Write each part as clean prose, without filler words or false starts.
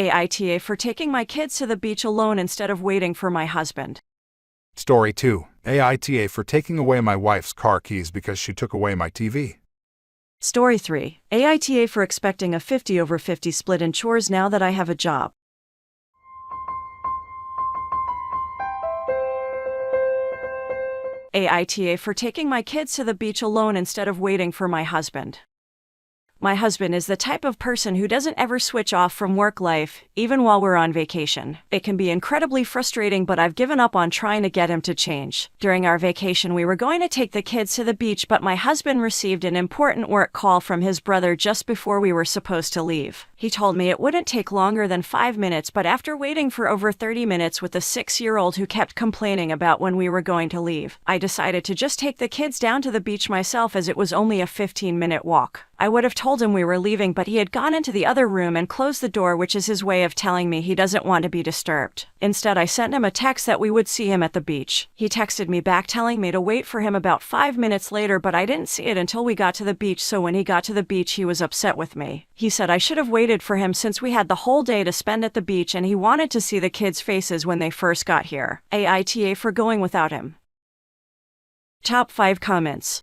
AITA for taking my kids to the beach alone instead of waiting for my husband. Story 2. AITA for taking away my wife's car keys because she took away my TV. Story 3. AITA for expecting a 50/50 split in chores now that I have a job. AITA for taking my kids to the beach alone instead of waiting for my husband. My husband is the type of person who doesn't ever switch off from work life, even while we're on vacation. It can be incredibly frustrating, but I've given up on trying to get him to change. During our vacation, we were going to take the kids to the beach, but my husband received an important work call from his brother just before we were supposed to leave. He told me it wouldn't take longer than 5 minutes, but after waiting for over 30 minutes with a 6-year-old who kept complaining about when we were going to leave, I decided to just take the kids down to the beach myself, as it was only a 15-minute walk. I would have told him we were leaving, but he had gone into the other room and closed the door, which is his way of telling me he doesn't want to be disturbed. Instead, I sent him a text that we would see him at the beach. He texted me back telling me to wait for him about 5 minutes later, but I didn't see it until we got to the beach, so when he got to the beach he was upset with me. He said I should have waited for him since we had the whole day to spend at the beach, and he wanted to see the kids' faces when they first got here. AITA for going without him. Top 5 comments.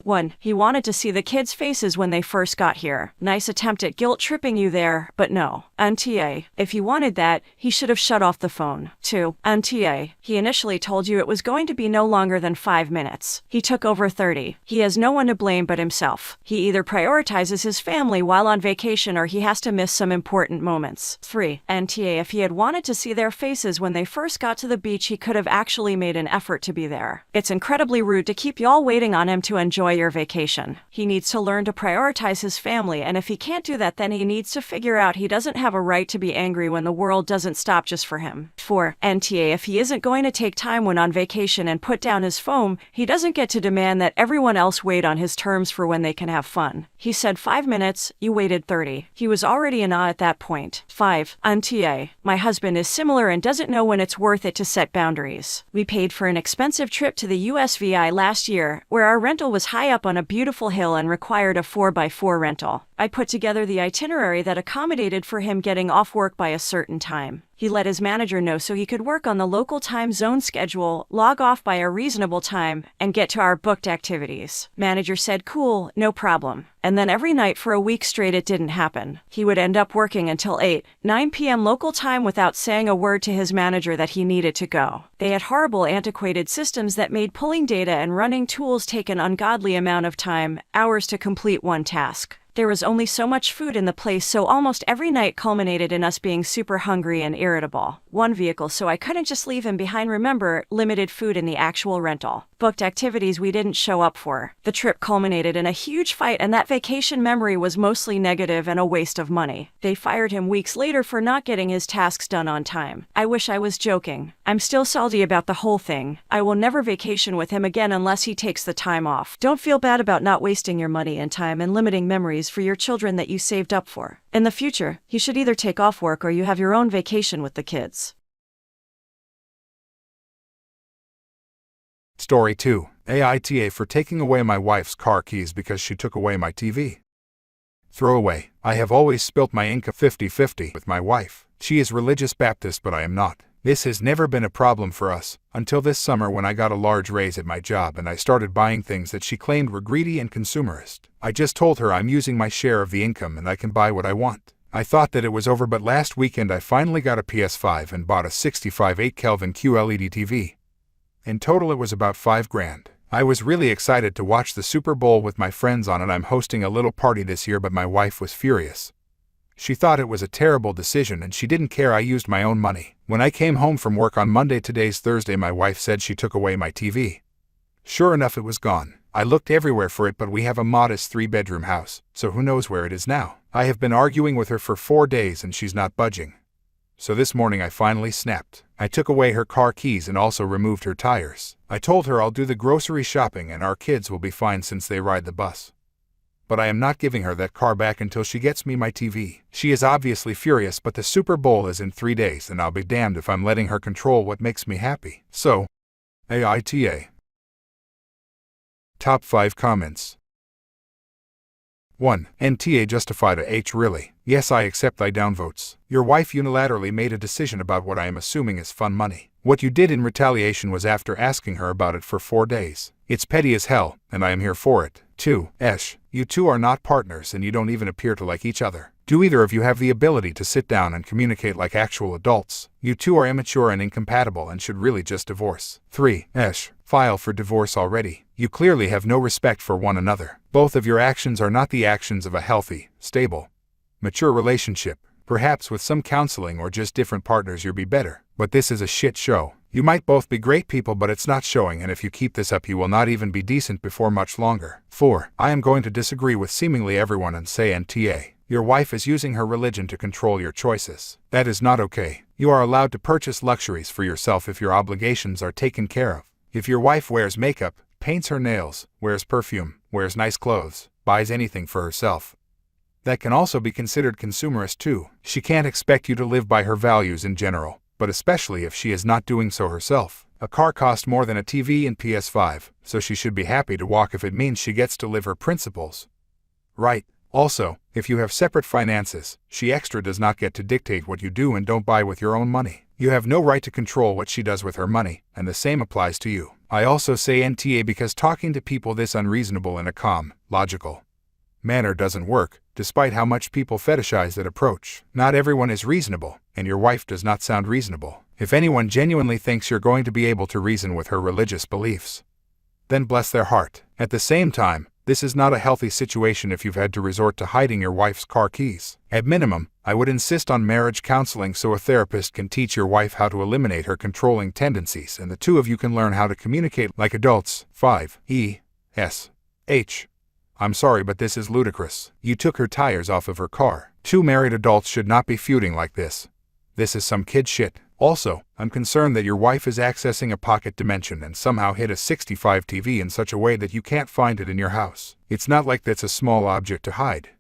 1. He wanted to see the kids' faces when they first got here. Nice attempt at guilt-tripping you there, but no. NTA. If he wanted that, he should have shut off the phone. 2. NTA. He initially told you it was going to be no longer than 5 minutes. He took over 30. He has no one to blame but himself. He either prioritizes his family while on vacation or he has to miss some important moments. 3. NTA. If he had wanted to see their faces when they first got to the beach, he could have actually made an effort to be there. It's incredibly rude to keep y'all waiting on him to enjoy your vacation. He needs to learn to prioritize his family, and if he can't do that, then he needs to figure out he doesn't have a right to be angry when the world doesn't stop just for him. 4. NTA. If he isn't going to take time when on vacation and put down his phone, he doesn't get to demand that everyone else wait on his terms for when they can have fun. He said 5 minutes, you waited 30. He was already in awe at that point. 5. NTA. My husband is similar and doesn't know when it's worth it to set boundaries. We paid for an expensive trip to the USVI last year, where our rental was high up on a beautiful hill and required a 4x4 rental. I put together the itinerary that accommodated for him getting off work by a certain time. He let his manager know so he could work on the local time zone schedule, log off by a reasonable time, and get to our booked activities. Manager said cool, no problem. And then every night for a week straight it didn't happen. He would end up working until 9 p.m. local time without saying a word to his manager that he needed to go. They had horrible antiquated systems that made pulling data and running tools take an ungodly amount of time, hours to complete one task. There was only so much food in the place, so almost every night culminated in us being super hungry and irritable. One vehicle, so I couldn't just leave him behind. Remember, limited food in the actual rental. Booked activities we didn't show up for. The trip culminated in a huge fight, and that vacation memory was mostly negative and a waste of money. They fired him weeks later for not getting his tasks done on time. I wish I was joking. I'm still salty about the whole thing. I will never vacation with him again unless he takes the time off. Don't feel bad about not wasting your money and time and limiting memories for your children that you saved up for. In the future, you should either take off work or you have your own vacation with the kids. Story 2. AITA for taking away my wife's car keys because she took away my TV. Throwaway. I have always spilt my ink 50-50 with my wife. She is religious Baptist, but I am not. This has never been a problem for us, until this summer when I got a large raise at my job and I started buying things that she claimed were greedy and consumerist. I just told her I'm using my share of the income and I can buy what I want. I thought that it was over, but last weekend I finally got a PS5 and bought a 65/8 Kelvin QLED TV. In total it was about $5,000. I was really excited to watch the Super Bowl with my friends on it. I'm hosting a little party this year, but my wife was furious. She thought it was a terrible decision and she didn't care I used my own money. When I came home from work on Monday, today's Thursday, my wife said she took away my TV. Sure enough, it was gone. I looked everywhere for it, but we have a modest 3-bedroom house, so who knows where it is now. I have been arguing with her for 4 days and she's not budging. So this morning I finally snapped. I took away her car keys and also removed her tires. I told her I'll do the grocery shopping and our kids will be fine since they ride the bus. But I am not giving her that car back until she gets me my TV. She is obviously furious, but the Super Bowl is in 3 days and I'll be damned if I'm letting her control what makes me happy. So, AITA. Top 5 comments. 1. NTA justified a H really. Yes, I accept I downvotes. Your wife unilaterally made a decision about what I am assuming is fun money. What you did in retaliation was after asking her about it for 4 days. It's petty as hell, and I am here for it. 2. You two are not partners and you don't even appear to like each other. Do either of you have the ability to sit down and communicate like actual adults? You two are immature and incompatible and should really just divorce. 3. File for divorce already. You clearly have no respect for one another. Both of your actions are not the actions of a healthy, stable, mature relationship. Perhaps with some counseling or just different partners you'll be better. But this is a shit show. You might both be great people, but it's not showing, and if you keep this up you will not even be decent before much longer. 4. I am going to disagree with seemingly everyone and say NTA. Your wife is using her religion to control your choices. That is not okay. You are allowed to purchase luxuries for yourself if your obligations are taken care of. If your wife wears makeup, paints her nails, wears perfume, wears nice clothes, buys anything for herself, that can also be considered consumerist too. She can't expect you to live by her values in general, but especially if she is not doing so herself. A car costs more than a TV and PS5, so she should be happy to walk if it means she gets to live her principles. Right. Also, if you have separate finances, she extra does not get to dictate what you do and don't buy with your own money. You have no right to control what she does with her money, and the same applies to you. I also say NTA because talking to people this unreasonable in a calm, logical manner doesn't work, despite how much people fetishize that approach. Not everyone is reasonable, and your wife does not sound reasonable. If anyone genuinely thinks you're going to be able to reason with her religious beliefs, then bless their heart. At the same time, this is not a healthy situation if you've had to resort to hiding your wife's car keys. At minimum, I would insist on marriage counseling so a therapist can teach your wife how to eliminate her controlling tendencies and the two of you can learn how to communicate like adults. 5. I'm sorry, but this is ludicrous. You took her tires off of her car. Two married adults should not be feuding like this. This is some kid shit. Also, I'm concerned that your wife is accessing a pocket dimension and somehow hid a 65 TV in such a way that you can't find it in your house. It's not like that's a small object to hide.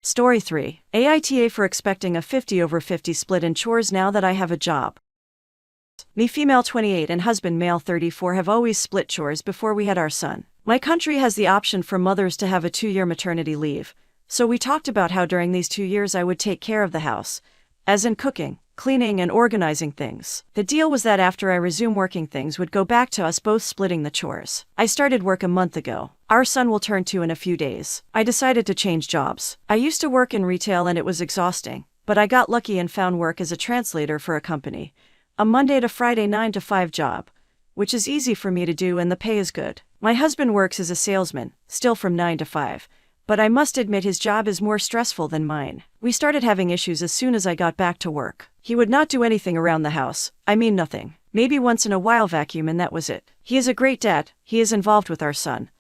Story 3. AITA for expecting a 50/50 split in chores now that I have a job. Me, female 28, and husband, male 34, have always split chores before we had our son. My country has the option for mothers to have a 2-year maternity leave, so we talked about how during these 2 years I would take care of the house, as in cooking, cleaning, and organizing things. The deal was that after I resume working, things would go back to us both splitting the chores. I started work a month ago. Our son will turn 2 in a few days. I decided to change jobs. I used to work in retail and it was exhausting, but I got lucky and found work as a translator for a company. A Monday to Friday 9 to 5 job, which is easy for me to do and the pay is good. My husband works as a salesman, still from 9 to 5, but I must admit his job is more stressful than mine. We started having issues as soon as I got back to work. He would not do anything around the house. I mean nothing. Maybe once in a while vacuum and that was it. He is a great dad, he is involved with our son,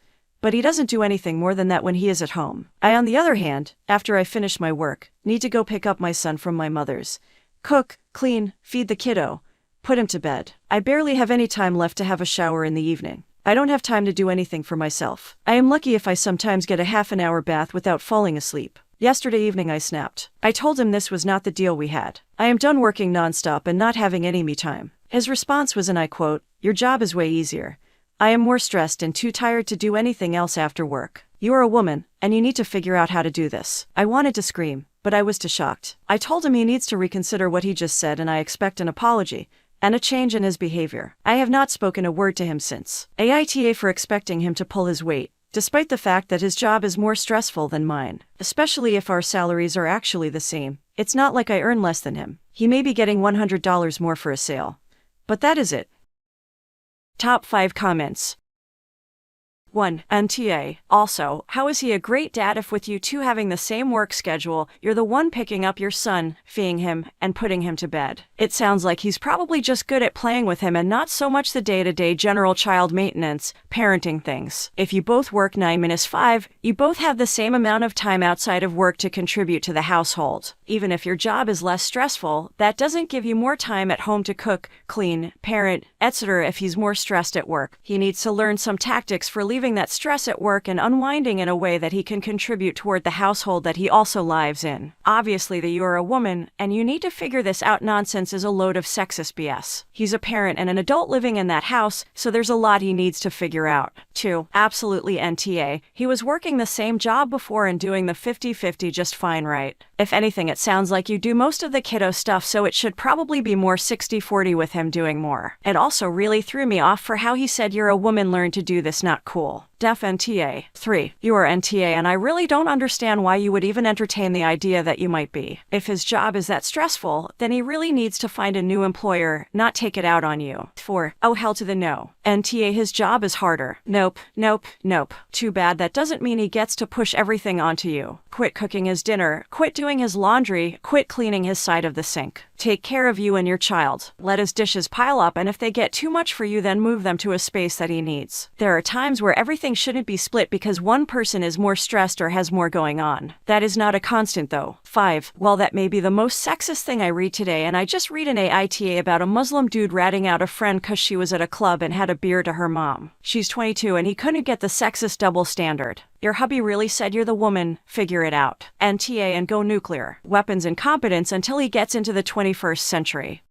but he doesn't do anything more than that when he is at home. I, on the other hand, after I finish my work, need to go pick up my son from my mother's, cook, clean, feed the kiddo, put him to bed. I barely have any time left to have a shower in the evening. I don't have time to do anything for myself. I am lucky if I sometimes get a half an hour bath without falling asleep. Yesterday evening I snapped. I told him this was not the deal we had. I am done working nonstop and not having any me time. His response was, and I quote, "Your job is way easier. I am more stressed and too tired to do anything else after work. You are a woman, and you need to figure out how to do this." I wanted to scream, but I was too shocked. I told him he needs to reconsider what he just said and I expect an apology and a change in his behavior. I have not spoken a word to him since. AITA for expecting him to pull his weight, despite the fact that his job is more stressful than mine, especially if our salaries are actually the same. It's not like I earn less than him. He may be getting $100 more for a sale, but that is it. Top 5 comments. 1. NTA. Also, how is he a great dad if with you two having the same work schedule, you're the one picking up your son, feeding him, and putting him to bed? It sounds like he's probably just good at playing with him and not so much the day-to-day general child maintenance, parenting things. If you both work 9-5, you both have the same amount of time outside of work to contribute to the household. Even if your job is less stressful, that doesn't give you more time at home to cook, clean, parent, etc. If he's more stressed at work, he needs to learn some tactics for leaving relieving that stress at work and unwinding in a way that he can contribute toward the household that he also lives in. Obviously, that you are a woman, and you need to figure this out nonsense is a load of sexist BS. He's a parent and an adult living in that house, so there's a lot he needs to figure out. 2. Absolutely NTA. He was working the same job before and doing the 50-50 just fine, right? If anything, it sounds like you do most of the kiddo stuff, so it should probably be more 60-40 with him doing more. It also really threw me off for how he said you're a woman, learn to do this, not cool. Def NTA. 3. You are NTA, and I really don't understand why you would even entertain the idea that you might be. If his job is that stressful, then he really needs to find a new employer, not take it out on you. 4. Oh, hell to the no. NTA, his job is harder. Nope, nope, nope. Too bad that doesn't mean he gets to push everything onto you. Quit cooking his dinner, quit doing his laundry, quit cleaning his side of the sink. Take care of you and your child. Let his dishes pile up, and if they get too much for you, then move them to a space that he needs. There are times where everything shouldn't be split because one person is more stressed or has more going on. That is not a constant, though. 5. Well, that may be the most sexist thing I read today, and I just read an AITA about a Muslim dude ratting out a friend cause she was at a club and had a beer to her mom. She's 22 and he couldn't get the sexist double standard. Your hubby really said you're the woman, figure it out. NTA and go nuclear. Weapons incompetence until he gets into the 21st century.